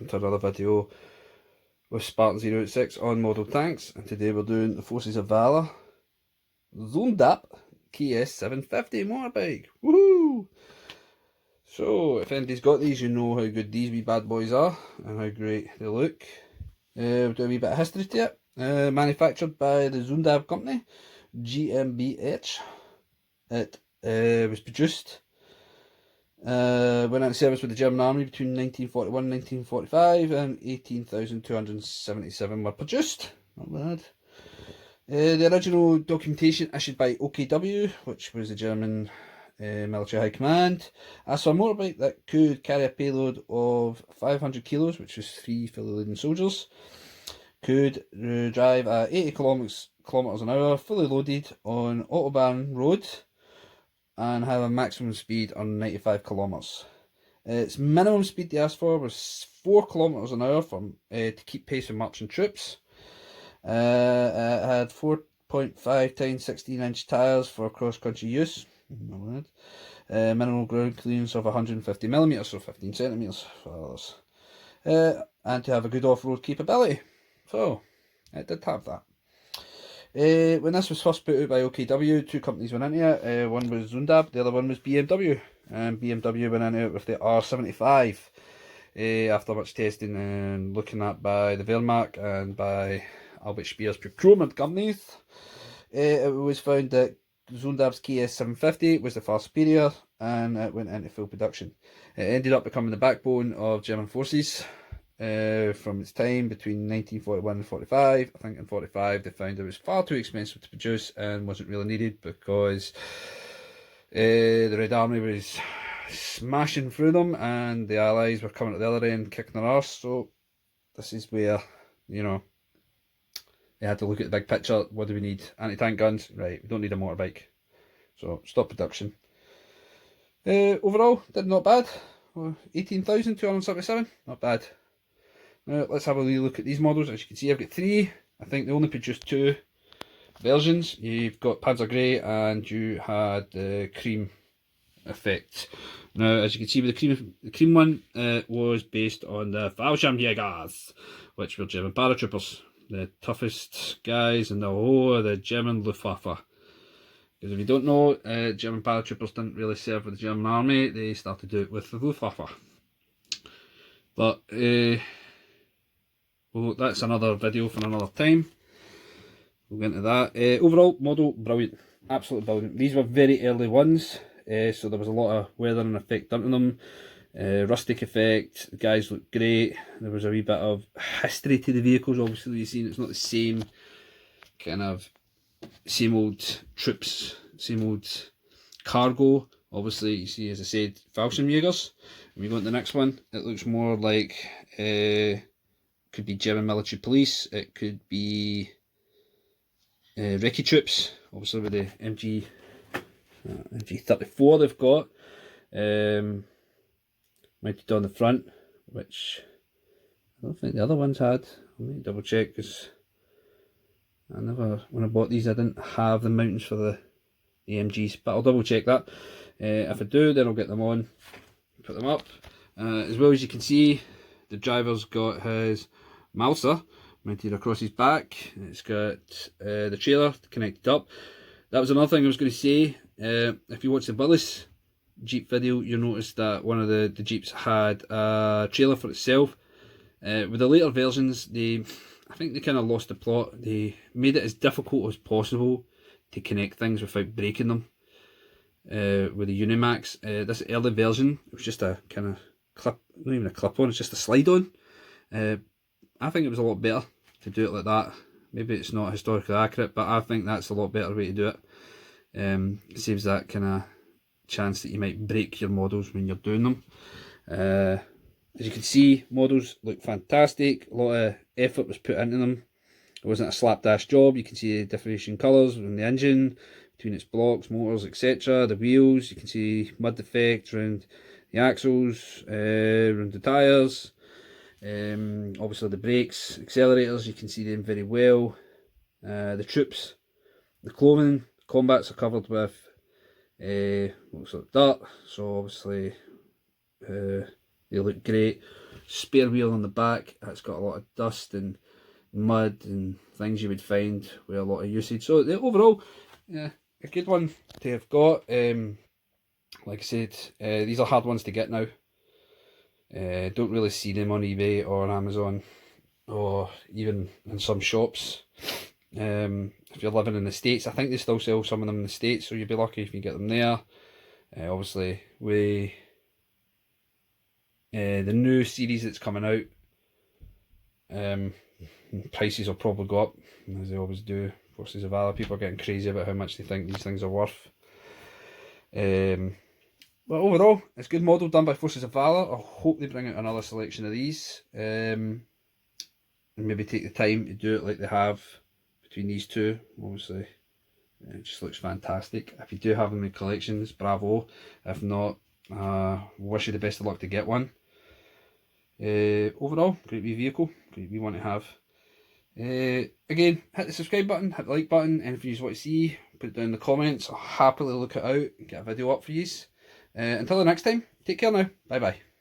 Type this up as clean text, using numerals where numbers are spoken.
welcome to another video with Spartan 086 on model tanks, and today we're doing the forces of Valor Zündapp KS750 motorbike. Woohoo! So if anybody's got these, you know how good these wee bad boys are and how great they look. We'll do a wee bit of history to it. Manufactured by the Zündapp company, GmbH. It was produced went into service with the German army between 1941 and 1945, and 18,277 were produced. Not bad. The original documentation issued by OKW, which was the German military high command, asked for a motorbike that could carry a payload of 500 kilos, which was 3 fully laden soldiers, could drive at 80 kilometers an hour, fully loaded on autobahn road, and have a maximum speed on 95 kilometers. Its minimum speed they asked for was 4 kilometers an hour to keep pace with marching troops. It had 4.5 times 16-inch tyres for cross-country use. Minimum ground clearance of 150 millimeters, so 15 centimeters for others. And to have a good off-road capability. So, it did have that. When this was first put out by OKW, two companies went into it. One was Zündapp, the other one was BMW. And BMW went into it with the R75 after much testing and looking at by the Wehrmacht and by Albert Speer's procurement companies. It was found that Zündapp's KS750 was the far superior, and it went into full production. It ended up becoming the backbone of German forces. From its time between 1941 and 45. I think in 45 they found it was far too expensive to produce and wasn't really needed because the Red Army was smashing through them and the Allies were coming at the other end kicking their arse. So this is where, you know, they had to look at the big picture. What do we need? Anti-tank guns? Right, we don't need a motorbike. So stop production. Overall, did not bad. 18,277, not bad. Now let's have a wee look at these models. As you can see, I've got three. I think they only produced two versions. You've got Panzer Grey and you had the cream effect. Now, as you can see with the cream one, was based on the Fallschirmjägers, which were German paratroopers, the toughest guys in the whole of the German Luftwaffe. Because if you don't know, German paratroopers didn't really serve with the German army. They started to do it with the Luftwaffe. But well, that's another video for another time. We'll get into that. Overall, model, brilliant. Absolutely brilliant. These were very early ones, so there was a lot of weathering effect done to them. Rustic effect, the guys look great. There was a wee bit of history to the vehicles, obviously. You've seen it's not the same kind of, same old troops, same old cargo. Obviously, you see, as I said, Fallschirmjägers. When we go on to the next one, it looks more like could be German military police, it could be recce troops, obviously with the MG34 they've got, mounted on the front, which I don't think the other ones had. Let me double check, because when I bought these I didn't have the mountings for the MGs, but I'll double check that. If I do, then I'll get them on, put them up. As well, as you can see, the driver's got his Mauser mounted across his back. It's got the trailer connected up. That was another thing I was going to say. If you watch the Willis Jeep video, you'll notice that one of the Jeeps had a trailer for itself. With the later versions, I think they kind of lost the plot. They made it as difficult as possible to connect things without breaking them. With the Unimax, this early version, it was just a kind of clip, not even a clip on, it's just a slide on. I think it was a lot better to do it like that. Maybe it's not historically accurate, but I think that's a lot better way to do it. It saves that kind of chance that you might break your models when you're doing them. As you can see, models look fantastic. A lot of effort was put into them. It wasn't a slapdash job. You can see the differentiation colours in the engine, between its blocks, motors, etc. The wheels, you can see mud effects around the axles, around the tyres. Obviously the brakes, accelerators, you can see them very well. The troops, the clothing, combats are covered with looks like dirt, so obviously they look great. spare wheel on the back. It's got a lot of dust and mud and things you would find with a lot of usage. So overall, yeah, a good one to have got. Like I said, these are hard ones to get now. Don't really see them on eBay or on Amazon or even in some shops. If you're living in the States, I think they still sell some of them in the States, so you'll be lucky if you get them there. Obviously, with the new series that's coming out, prices will probably go up, as they always do. Forces of Valor, people are getting crazy about how much they think these things are worth. But overall, it's a good model done by Forces of Valor. I hope they bring out another selection of these. And maybe take the time to do it like they have between these two. Obviously, it just looks fantastic. If you do have them in collections, bravo. If not, wish you the best of luck to get one. Overall, great wee vehicle, great wee one to have. Again, hit the subscribe button, hit the like button, and if you just want to see, put it down in the comments. I'll happily look it out and get a video up for you. Until the next time, take care now. Bye bye.